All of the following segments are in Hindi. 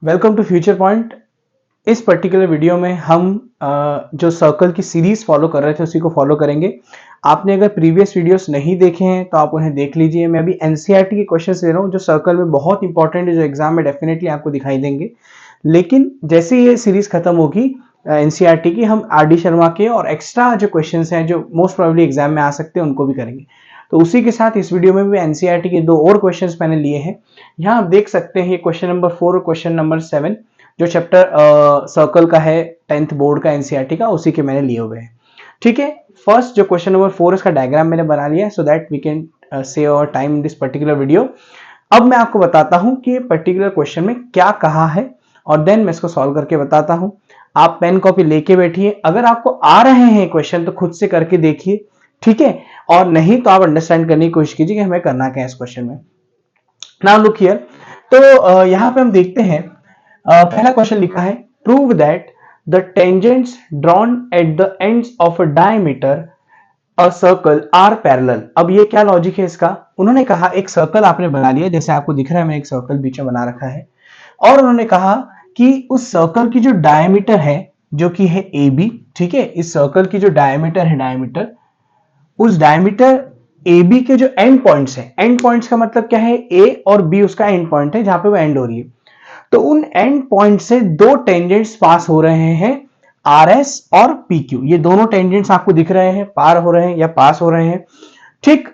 Welcome to Future Point. इस पर्टिकुलर वीडियो में हम जो सर्कल की सीरीज फॉलो कर रहे थे उसी को फॉलो करेंगे। आपने अगर प्रीवियस वीडियोस नहीं देखे हैं तो आप उन्हें देख लीजिए। मैं अभी एनसीईआरटी के क्वेश्चंस ले रहा हूँ जो सर्कल में बहुत इंपॉर्टेंट है, जो एग्जाम में डेफिनेटली आपको दिखाई देंगे। लेकिन जैसे ये सीरीज खत्म होगी एनसीईआरटी की, हम आर डी शर्मा के और एक्स्ट्रा जो क्वेश्चन हैं जो मोस्ट प्रोबेबली एग्जाम में आ सकते हैं उनको भी करेंगे। तो उसी के साथ इस वीडियो में भी एनसीईआरटी के दो और क्वेश्चंस मैंने लिए हैं। यहाँ आप देख सकते हैं, ये क्वेश्चन नंबर 4 और क्वेश्चन नंबर 7 जो चैप्टर सर्कल का है 10th बोर्ड का एनसीईआरटी का, उसी के मैंने लिए हुए हैं। ठीक है, फर्स्ट जो क्वेश्चन नंबर 4 इसका डायग्राम मैंने बना लिया है so that we can save our time in this particular video. अब मैं आपको बताता हूं कि ये पर्टिकुलर क्वेश्चन में क्या कहा है और देन मैं इसको सॉल्व करके बताता हूं। आप पेन कॉपी लेके बैठिए। अगर आपको आ रहे हैं क्वेश्चन तो खुद से करके देखिए, ठीक है, और नहीं तो आप अंडरस्टैंड करने की कोशिश कीजिए कि हमें करना क्या है इस क्वेश्चन में। Now look here. तो यहां पे हम देखते हैं, पहला क्वेश्चन लिखा है prove that the tangents drawn at the ends of a diameter a circle are parallel. अब ये क्या लॉजिक है इसका? उन्होंने कहा एक सर्कल आपने बना लिया, जैसे आपको दिख रहा है मैंने एक सर्कल बीच में बना रखा है, और उन्होंने कहा कि उस सर्कल की जो डायमीटर है जो कि है ए बी, ठीक है, इस सर्कल की जो डायमीटर है, डायमीटर, उस डायमीटर ए बी के जो एंड पॉइंट्स हैं, एंड पॉइंट्स का मतलब क्या है, ए और बी उसका एंड पॉइंट है जहां पे वो एंड हो रही है। तो उन एंड पॉइंट से दो टेंजेंट्स पास हो रहे हैं, आर एस और पी क्यू। ये दोनों टेंजेंट्स आपको दिख रहे हैं, पार हो रहे हैं या पास हो रहे हैं। ठीक,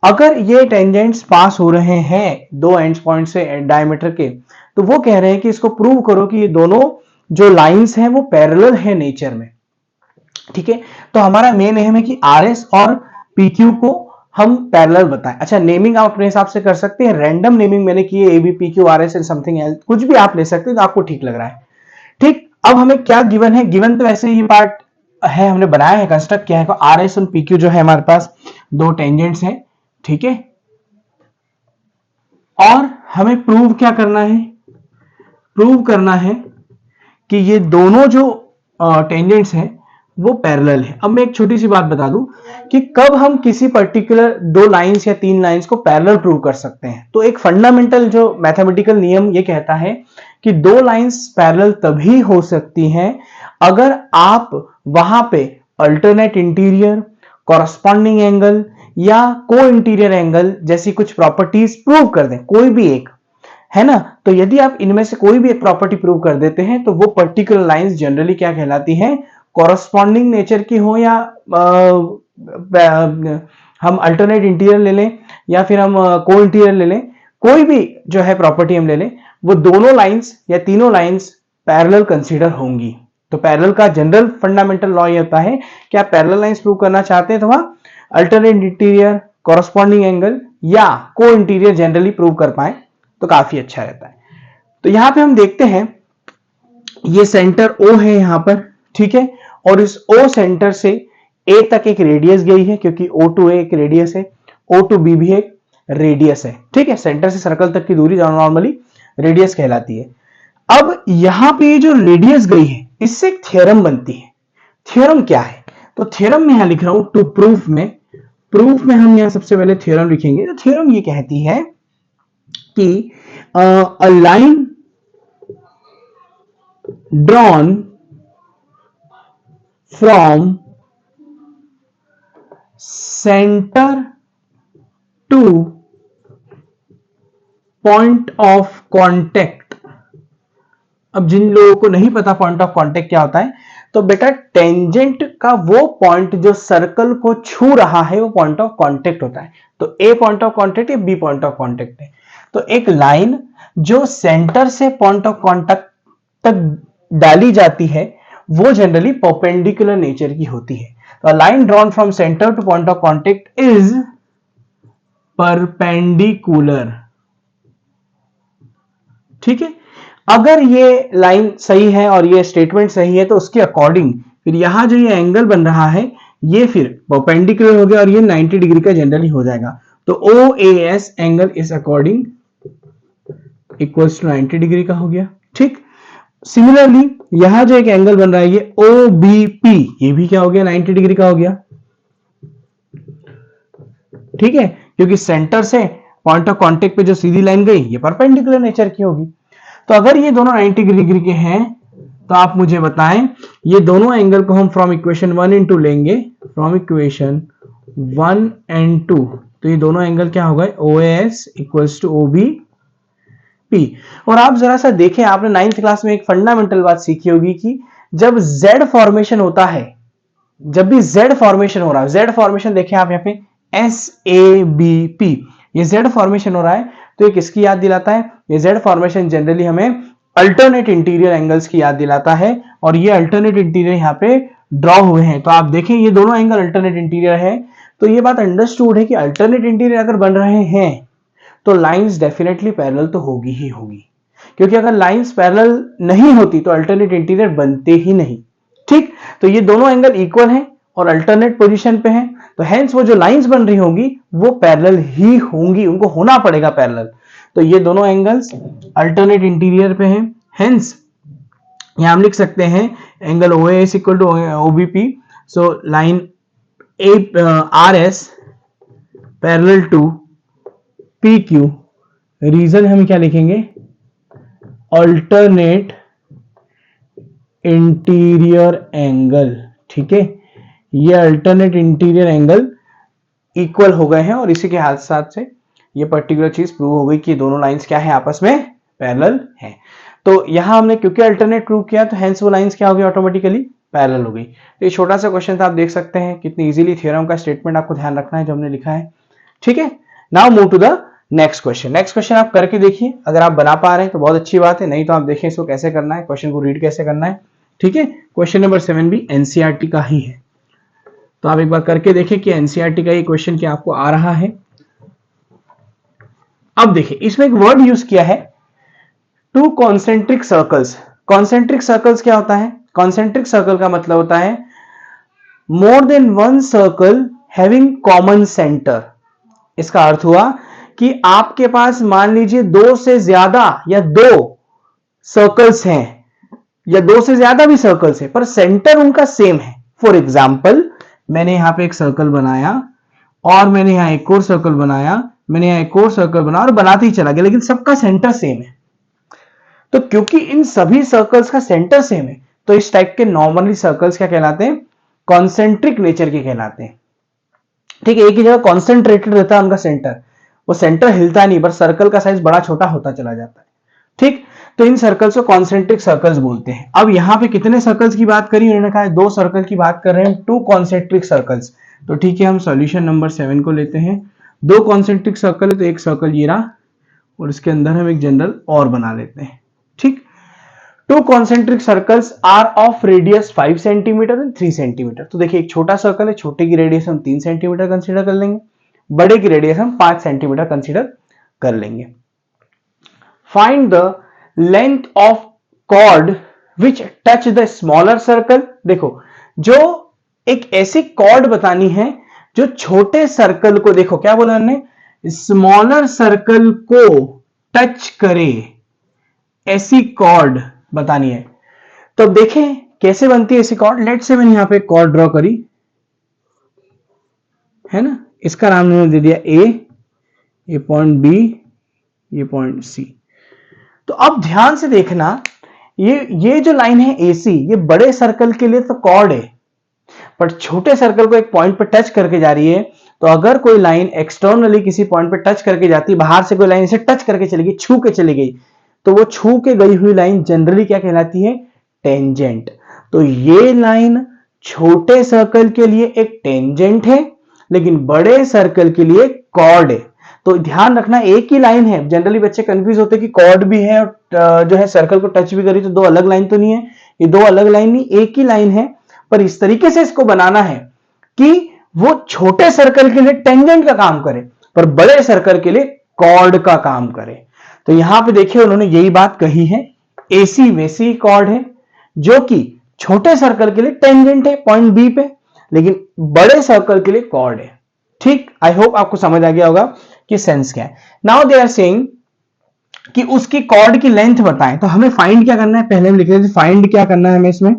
अगर ये टेंजेंट्स पास हो रहे हैं दो एंड पॉइंट से डायमीटर के, तो वो कह रहे हैं कि इसको प्रूव करो कि ये दोनों जो लाइंस हैं वो पैरेलल है नेचर में। ठीक है, तो हमारा मेन एम है कि आर एस और पी क्यू को हम पैरेलल बताएं। अच्छा, नेमिंग आप अपने हिसाब से कर सकते हैं, रैंडम नेमिंग मैंने की है, A B P Q R S and something else, कुछ भी आप ले सकते हैं तो आपको ठीक लग रहा है। ठीक, अब हमें क्या गिवन है? गिवन तो ऐसे ही पार्ट है, हमने बनाया है, कंस्ट्रक्ट किया है। आर एस और पी क्यू जो है हमारे पास दो टेंजेंट्स हैं, ठीक है, और हमें प्रूव क्या करना है? प्रूव करना है कि ये दोनों जो टेंजेंट्स हैं वो पैरेलल है। अब मैं एक छोटी सी बात बता दूं कि कब हम किसी पर्टिकुलर दो लाइंस या तीन लाइंस को पैरेलल प्रूव कर सकते हैं। तो एक फंडामेंटल जो मैथमेटिकल नियम ये कहता है कि दो लाइंस पैरेलल तभी हो सकती हैं अगर आप वहां पे अल्टरनेट इंटीरियर, कॉरस्पॉन्डिंग एंगल या को इंटीरियर एंगल जैसी कुछ प्रॉपर्टीज प्रूव कर दें, कोई भी एक, है ना। तो यदि आप इनमें से कोई भी एक प्रॉपर्टी प्रूव कर देते हैं तो वो पर्टिकुलर लाइंस जनरली क्या कहलाती हैं? कॉरस्पॉन्डिंग नेचर की हो, या हम अल्टरनेट इंटीरियर ले लें या फिर हम को इंटीरियर ले लें, कोई भी जो है प्रॉपर्टी हम ले लें, वो दोनों लाइंस या तीनों लाइंस पैरेलल कंसीडर होंगी। तो पैरेलल का जनरल फंडामेंटल लॉ ये होता है कि आप पैरेलल लाइंस प्रूव करना चाहते हैं तो वहां अल्टरनेट इंटीरियर, कॉरस्पॉन्डिंग एंगल या को इंटीरियर जनरली प्रूव कर पाए तो काफी अच्छा रहता है। तो यहां पे हम देखते हैं ये सेंटर O है यहां पर, ठीक है, और इस O सेंटर से A तक एक रेडियस गई है, क्योंकि O टू A एक रेडियस है, O टू B भी एक रेडियस है। ठीक है, सेंटर से सर्कल तक की दूरी नॉर्मली रेडियस कहलाती है। अब यहां पे जो रेडियस गई है इससे एक थ्योरम बनती है। थ्योरम क्या है? तो थ्योरम में यहां लिख रहा हूं टू प्रूफ में, प्रूफ में हम यहां सबसे पहले थ्योरम लिखेंगे। तो थ्योरम ये कहती है कि a line drawn from center to point of contact। अब जिन लोगों को नहीं पता पॉइंट ऑफ कांटेक्ट क्या होता है, तो बेटा टेंजेंट का वो पॉइंट जो सर्कल को छू रहा है वो पॉइंट ऑफ कांटेक्ट होता है। तो ए पॉइंट ऑफ कांटेक्ट है, बी पॉइंट ऑफ कांटेक्ट है। तो एक लाइन जो सेंटर से पॉइंट ऑफ कांटेक्ट तक डाली जाती है वो जनरली परपेंडिकुलर नेचर की होती है। तो line drawn from centre two point of contact is perpendicular. ठीक है, अगर ये लाइन सही है और ये स्टेटमेंट सही है तो उसके अकॉर्डिंग फिर यहां जो ये एंगल बन रहा है ये फिर परपेंडिकुलर हो गया और ये 90 डिग्री का जनरली हो जाएगा। तो O A S angle is according equals to 90 degree का हो गया। ठीक, सिमिलरली यहां जो एक एंगल बन रहा है ये ओ बी पी, ये भी क्या हो गया? 90 डिग्री का हो गया। ठीक है, क्योंकि सेंटर से पॉइंट ऑफ कांटेक्ट पे जो सीधी लाइन गई ये परपेंडिकुलर नेचर की होगी। तो अगर ये दोनों 90 डिग्री के हैं तो आप मुझे बताएं ये दोनों एंगल को हम फ्रॉम इक्वेशन 1 एंड 2 लेंगे, फ्रॉम इक्वेशन 1 एंड 2, तो ये दोनों एंगल क्या होगा, OAS इक्वल्स टू OBP। और आप जरा सा देखें, आपने 9th क्लास में एक फंडामेंटल बात सीखी होगी कि जब Z फॉर्मेशन होता है, जब भी Z फॉर्मेशन हो रहा है, Z फॉर्मेशन देखें आप यहाँ पे SABP, ये Z फॉर्मेशन हो रहा है, तो ये किसकी याद दिलाता है, ये Z फॉर्मेशन जनरली हमें अल्टरनेट इंटीरियर एंगल्स की याद दिलाता है, और ये अल्टरनेट इंटीरियर यहाँ पे ड्रॉ हुए हैं। तो आप देखें ये दोनों एंगल अल्टरनेट इंटीरियर है, तो ये बात अंडरस्टूड है कि अल्टरनेट इंटीरियर अगर बन रहे हैं तो लाइंस डेफिनेटली पैरेलल तो होगी ही होगी, क्योंकि अगर लाइंस पैरेलल नहीं होती तो अल्टरनेट इंटीरियर बनते ही नहीं। ठीक, तो ये दोनों एंगल इक्वल हैं और अल्टरनेट पोजीशन पे हैं, तो हेंस वो जो लाइंस बन रही होंगी वो पैरेलल ही होंगी, उनको होना पड़ेगा पैरेलल। तो ये दोनों एंगल्स अल्टरनेट इंटीरियर पे हैं, हेंस यहां हम लिख सकते हैं angle OAS equal to OBP, so line RS parallel to PQ, reason हम क्या लिखेंगे, अल्टरनेट इंटीरियर एंगल। ठीक है, ये अल्टरनेट इंटीरियर एंगल इक्वल हो गए हैं, और इसी के साथ से ये पर्टिकुलर चीज प्रूव हो गई कि दोनों लाइंस क्या है, आपस में पैरेलल हैं। तो यहां हमने क्योंकि अल्टरनेट प्रूव किया तो हेंस वो लाइंस क्या हो गई, ऑटोमेटिकली पैरेलल हो गई। तो ये छोटा सा क्वेश्चन था, आप देख सकते हैं कितनी इजीली थ्योरम का स्टेटमेंट आपको ध्यान रखना है जो हमने लिखा है। ठीक है, now move to the next question. Next question आप करके देखिए, अगर आप बना पा रहे हैं तो बहुत अच्छी बात है, नहीं तो आप देखें इसको कैसे करना है, क्वेश्चन को रीड कैसे करना है। ठीक है, क्वेश्चन नंबर 7 भी एनसीईआरटी का ही है, तो आप एक बार करके देखें कि एनसीईआरटी का ये क्वेश्चन क्या आपको आ रहा है। अब देखिए इसमें एक वर्ड यूज किया है, to concentric circles. Concentric circles क्या होता है, कॉन्सेंट्रिक सर्कल का मतलब होता है more than one circle having common centre. इसका अर्थ हुआ कि आपके पास मान लीजिए दो से ज्यादा या दो सर्कल्स हैं, या दो से ज्यादा भी सर्कल्स हैं, पर सेंटर उनका सेम है। फॉर एग्जाम्पल मैंने यहां पे एक सर्कल बनाया, और मैंने यहां एक और सर्कल बनाया, मैंने यहां एक और सर्कल बनाया, और बनाते ही चला गया, लेकिन सबका सेंटर सेम है। तो क्योंकि इन सभी सर्कल्स का सेंटर सेम है, तो इस टाइप के नॉर्मली सर्कल्स क्या कहलाते हैं, कॉन्सेंट्रिक नेचर के कहलाते हैं। ठीक है, एक ही जगह कॉन्सेंट्रेटेड रहता है उनका सेंटर, वो सेंटर हिलता नहीं, बस सर्कल का साइज बड़ा छोटा होता चला जाता है। ठीक, तो इन सर्कल्स को कॉन्सेंट्रिक सर्कल्स बोलते हैं। अब यहां पे कितने सर्कल्स की बात करी, उन्होंने कहा दो सर्कल की बात कर रहे हैं, टू कॉन्सेंट्रिक सर्कल्स। तो ठीक है, हम सॉल्यूशन नंबर 7 को लेते हैं। दो कॉन्सेंट्रिक सर्कल है, तो एक सर्कल ये रहा, और इसके अंदर हम एक जनरल और बना लेते हैं। ठीक, two concentric circles are of radius 5 centimetre and 3 centimetre. तो देखिए एक छोटा सर्कल है, छोटे की रेडियस हम 3 सेंटीमीटर कंसीडर कर लेंगे, बड़े की रेडियस हम 5 सेंटीमीटर कंसीडर कर लेंगे। Find the length of chord which touch the smaller circle. देखो जो एक ऐसी कॉर्ड बतानी है जो छोटे सर्कल को, देखो क्या बोला हमने, स्मॉलर सर्कल को टच करे, ऐसी कॉर्ड बतानी है। तो देखें कैसे बनती है ऐसी कॉर्ड। लेट से मैंने यहां पे कॉर्ड ड्रॉ करी है ना, इसका नाम मैंने दे दिया ए, ये पॉइंट बी, ये पॉइंट सी। तो अब ध्यान से देखना, ये जो लाइन है AC, ये बड़े सर्कल के लिए तो कॉर्ड है, पर छोटे सर्कल को एक पॉइंट पे टच करके जा रही है। तो अगर कोई लाइन एक्सटर्नली किसी पॉइंट पे टच करके जाती, बाहर से कोई लाइन इसे टच करके चली गई, छू के चली गई, तो वो छू के गई हुई लाइन जनरली क्या कहलाती है, टेंजेंट। तो ये लाइन छोटे सर्कल के लिए एक टेंजेंट है, लेकिन बड़े सर्कल के लिए कॉर्ड है। तो ध्यान रखना एक ही लाइन है, जनरली बच्चे कंफ्यूज होते हैं कि कॉर्ड भी है और जो है सर्कल को टच भी करी, तो दो अलग लाइन तो नहीं है, ये दो अलग लाइन नहीं, एक ही लाइन है। पर इस तरीके से इसको बनाना है कि वो छोटे सर्कल के लिए टेंजेंट का काम करे, पर बड़े सर्कल के लिए कॉर्ड का काम करे। तो यहां पे देखिए उन्होंने यही बात कही है, AC वैसी कॉर्ड है जो कि छोटे सर्कल के लिए टेंजेंट है पॉइंट बी पे, लेकिन बड़े सर्कल के लिए कॉर्ड है। ठीक, आई होप आपको समझ आ गया होगा कि सेंस क्या है। नाउ दे आर सेइंग कि उसकी कॉर्ड की लेंथ बताएं, तो हमें फाइंड क्या करना है, पहले हम लिख रहे थे फाइंड क्या करना है हमें इसमें,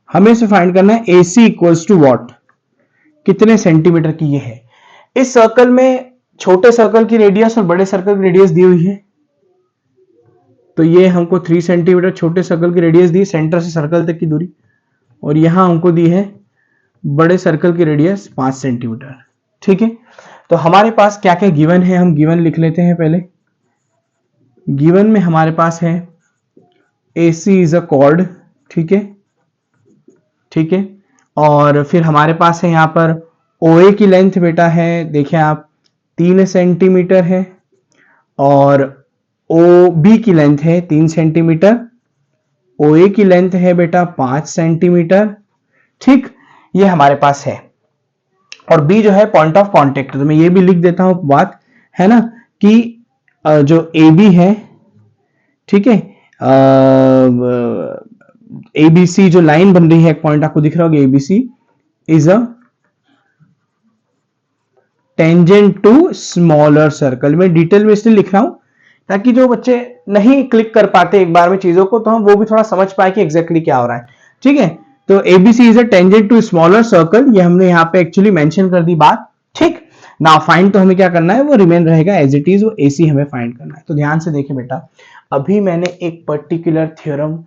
हमें इसे फाइंड करना है AC इक्वल्स टू वॉट, कितने सेंटीमीटर की ये है। इस सर्कल में छोटे सर्कल की रेडियस और बड़े सर्कल की रेडियस दी हुई है, तो ये हमको 3 सेंटीमीटर छोटे सर्कल की रेडियस दी, सेंटर से सर्कल तक की दूरी, और यहां हमको दी है बड़े सर्कल की रेडियस 5 सेंटीमीटर। ठीक है, तो हमारे पास क्या क्या गिवन है, हम गिवन लिख लेते हैं पहले। गिवन में हमारे पास है AC इज अ कॉर्ड, ठीक है, ठीक है, और फिर हमारे पास है यहां पर OA की लेंथ बेटा है, देखिए आप 3 सेंटीमीटर है, और OB की लेंथ है 3 सेंटीमीटर, OA की लेंथ है बेटा 5 सेंटीमीटर। ठीक, ये हमारे पास है। और B जो है पॉइंट ऑफ कांटेक्ट, तो मैं ये भी लिख देता हूं बात, है ना, कि जो AB है, ठीक है, ABC जो लाइन बन रही है, एक पॉइंट आपको दिख रहा होगा, ABC is a tangent to smaller circle. मैं डिटेल में इसलिए लिख रहा हूं ताकि जो बच्चे नहीं क्लिक कर पाते एक बार में चीजों को, तो हम वो भी थोड़ा समझ पाए कि एग्जैक्टली क्या हो रहा है। ठीक है, तो ABC is a tangent to smaller circle, ये हमने यहाँ पे एक्चुअली मेंशन कर दी बात। ठीक, नाउ फाइंड तो हमें क्या करना है, वो रिमेन रहेगा एज इट इज, वो AC हमें फाइंड करना है। तो ध्यान से देखिए बेटा, अभी मैंने एक पर्टिकुलर थ्योरम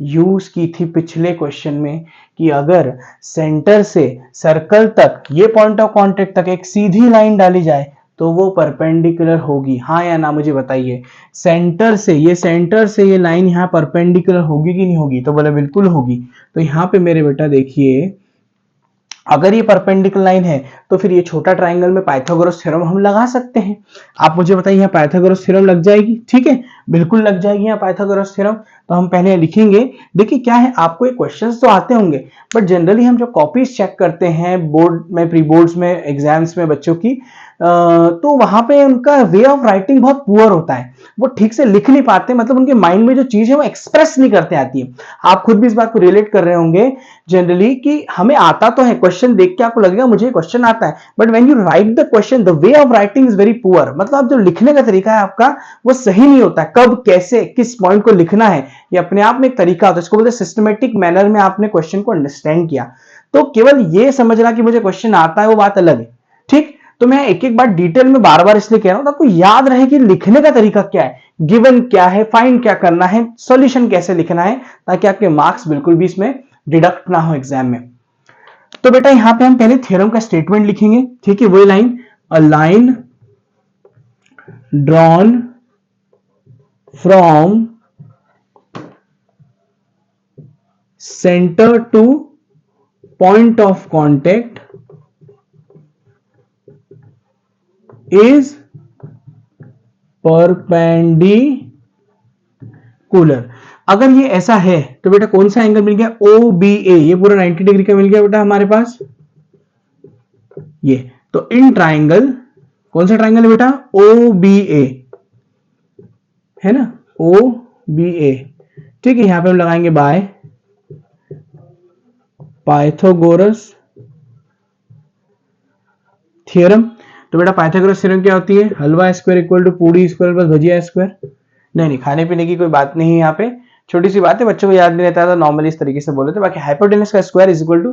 यूज की थी पिछले क्वेश्चन में, कि अगर सेंटर से सर्कल तक, ये पॉइंट ऑफ कांटेक्ट तक एक सीधी लाइन डाली जाए तो वो परपेंडिकुलर होगी, हाँ या ना, मुझे बताइए। सेंटर से ये लाइन यहाँ परपेंडिकुलर होगी कि नहीं होगी, तो बोले बिल्कुल होगी। तो यहाँ पे मेरे बेटा देखिए, अगर ये परपेंडिकुलर लाइन है तो फिर ये छोटा ट्राइंगल में पाइथागोरस थ्योरम हम लगा सकते हैं। आप मुझे बताइए, यहाँ पाइथागोरस थ्योरम लग जाएगी? ठीक है, बिल्कुल लग जाएगी यहाँ पाइथागोरस थ्योरम। तो हम पहले लिखेंगे। देखिए क्या है, आपको ये क्वेश्चंस तो आते होंगे, बट जनरली हम जो कॉपीज चेक करते हैं बोर्ड में, प्री बोर्ड्स में, एग्जाम्स में बच्चों की, तो वहां पे उनका वे ऑफ राइटिंग बहुत पुअर होता है, वो ठीक से लिख नहीं पाते, मतलब उनके माइंड में जो चीज है वो एक्सप्रेस नहीं करते आती है। आप खुद भी इस बात को रिलेट कर रहे होंगे जनरली, कि हमें आता तो है, क्वेश्चन देख के आपको लगेगा मुझे क्वेश्चन आता है, but when you right the question the way of writing is very poor, मतलब जो लिखने का तरीका है आपका वो सही नहीं होता है। कब, कैसे, किस पॉइंट को लिखना है, ये अपने आप में एक तरीका होता है, इसको बोलते हैं सिस्टमेटिक मैनर में आपने क्वेश्चन को अंडरस्टैंड किया। तो केवल ये समझना कि मुझे क्वेश्चन आता है वो बात अलग है। ठीक, तो मैं एक एक बार डिटेल में बार बार इसलिए कह रहा हूं आपको याद रहे कि लिखने का तरीका क्या है, गिवन क्या है, फाइंड क्या करना है, सॉल्यूशन कैसे लिखना है, ताकि आपके मार्क्स बिल्कुल भी इसमें डिडक्ट ना हो एग्जाम में। तो बेटा यहां पे हम पहले थ्योरम का स्टेटमेंट लिखेंगे। ठीक है, वही line, a line drawn from centre two point of contact is perpendicular. अगर ये ऐसा है तो बेटा कौन सा एंगल मिल गया, OBA, ये पूरा 90 डिग्री का मिल गया बेटा हमारे पास ये। तो इन ट्राइंगल, कौन सा ट्राइंगल है बेटा, OBA, है ना, OBA। ठीक है, यहां पे हम लगाएंगे बाय पाइथागोरस थ्योरम। तो बेटा पाइथागोरस थ्योरम क्या होती है, हलवा स्क्वायर इक्वल टू पूड़ी स्क्वायर प्लस भजिया स्क्वायर। नहीं, खाने पीने की कोई बात नहीं है यहाँ पे, छोटी सी बात है, बच्चों को याद नहीं रहता है तो नॉर्मली इस तरीके से बोले थे। बाकी हाइपोटेनस का square is equal to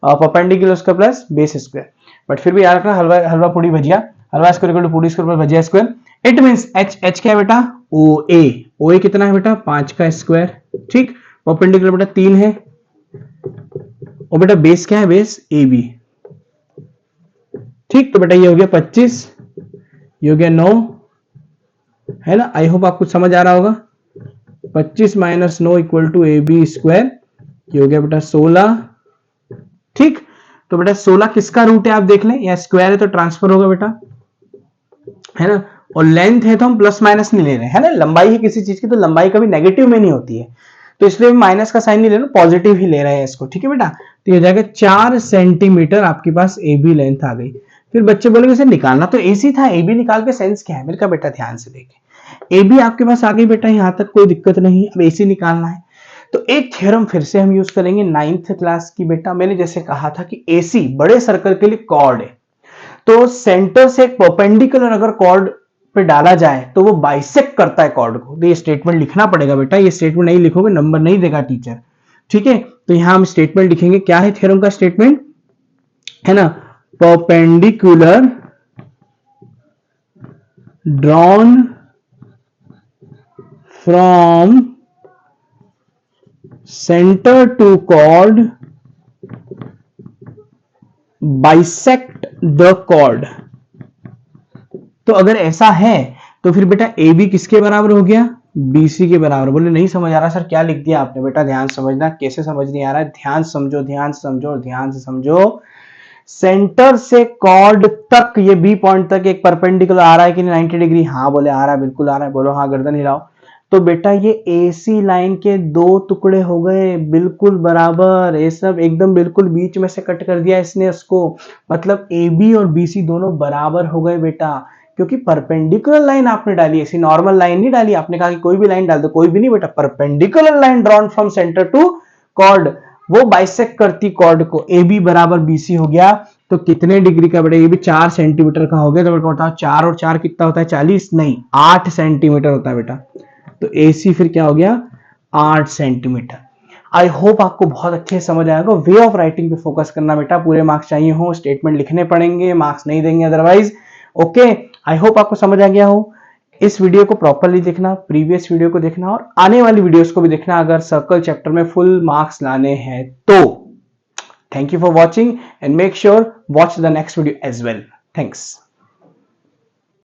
perpendicular उसका प्लस बेस स्क्वायर, बट फिर भी याद रखना हलवा पूड़ी भजिया, हलवा स्क्वायर इक्वल टू पूड़ी स्क्वायर प्लस भजिया स्क्वायर। इट मींस एच क्या है बेटा, OA कितना है बेटा, 5 का स्क्वायर। ठीक, परपेंडिकुलर बेटा 3 है, और बेटा बेस क्या है, बेस AB। ठीक, तो बेटा ये हो गया 25, ये हो गया 9, है ना। आई होप आपको समझ आ रहा होगा। 25 minus 9 equal to AB square, ये हो गया बेटा 16। ठीक, तो बेटा 16 किसका रूट है आप देख लें, या स्क्वायर है तो ट्रांसफर होगा बेटा, है ना। और लेंथ है तो हम प्लस माइनस नहीं ले रहे हैं, है ना, लंबाई है किसी चीज की तो लंबाई कभी नेगेटिव में नहीं होती है, तो इसलिए माइनस का साइन नहीं ले रहे, पॉजिटिव ही ले रहे हैं इसको। ठीक है बेटा, तो ये हो जाएगा 4 सेंटीमीटर आपके पास AB लेंथ आ गई। फिर बच्चे बोलेंगे सर निकालना तो AC था, AB निकाल के सेंस क्या है। मेरे का बेटा ध्यान से देखें, AB आपके पास आ गई बेटा, यहां तक कोई दिक्कत नहीं, अब AC निकालना है। तो एक थ्योरम फिर से हम यूज करेंगे 9th क्लास की बेटा, मैंने जैसे कहा था कि AC बड़े सर्कल के लिए कॉर्ड है, तो सेंटर से एक परपेंडिकुलर अगर कॉर्ड पे डाला जाए तो वो बाइसेक्ट करता है कॉर्ड को। तो ये स्टेटमेंट लिखना पड़ेगा बेटा, ये स्टेटमेंट नहीं लिखोगे नंबर नहीं देगा टीचर। ठीक है, तो यहां हम स्टेटमेंट लिखेंगे, क्या है थ्योरम का स्टेटमेंट, है ना, perpendicular drawn from centre to chord bisect the chord. तो अगर ऐसा है तो फिर बेटा ए बी किसके बराबर हो गया, BC के बराबर। बोले नहीं समझ आ रहा सर क्या लिख दिया आपने, बेटा ध्यान समझना, कैसे समझ नहीं आ रहा है, ध्यान समझो ध्यान समझो और ध्यान से समझो। सेंटर से कॉर्ड तक, ये बी पॉइंट तक एक परपेंडिकुलर आ रहा है कि 90 डिग्री, हाँ बोले आ रहा है, बिल्कुल आ रहा है, बोलो हाँ गर्दन हिलाओ। तो बेटा ये AC लाइन के दो टुकड़े हो गए बिल्कुल बराबर, ये सब एकदम बिल्कुल बीच में से कट कर दिया इसने इसको, मतलब AB और BC दोनों बराबर हो गए बेटा, क्योंकि परपेंडिकुलर लाइन आपने डाली, ऐसी नॉर्मल लाइन नहीं डाली। आपने कहा कि कोई भी लाइन डाल दो, कोई भी नहीं बेटा, perpendicular line drawn from centre to chord, वो बाइसेक्ट करती कॉर्ड को। AB बराबर BC हो गया, तो कितने डिग्री का बेटा, ये भी 4 सेंटीमीटर का हो गया। तो बेटा बताओ 4 और 4 कितना होता है, 40 नहीं 8 सेंटीमीटर होता है बेटा। तो AC फिर क्या हो गया, 8 सेंटीमीटर। आई होप आपको बहुत अच्छे से समझ आएगा। वे ऑफ राइटिंग पे फोकस करना बेटा, पूरे मार्क्स चाहिए हो, स्टेटमेंट लिखने पड़ेंगे, मार्क्स नहीं देंगे अदरवाइज। ओके, आई होप आपको समझ आ गया हो। इस वीडियो को प्रॉपरली देखना, प्रीवियस वीडियो को देखना और आने वाली वीडियोस को भी देखना अगर सर्कल चैप्टर में फुल मार्क्स लाने हैं तो। Thank you for watching and make sure watch the next video as well. Thanks.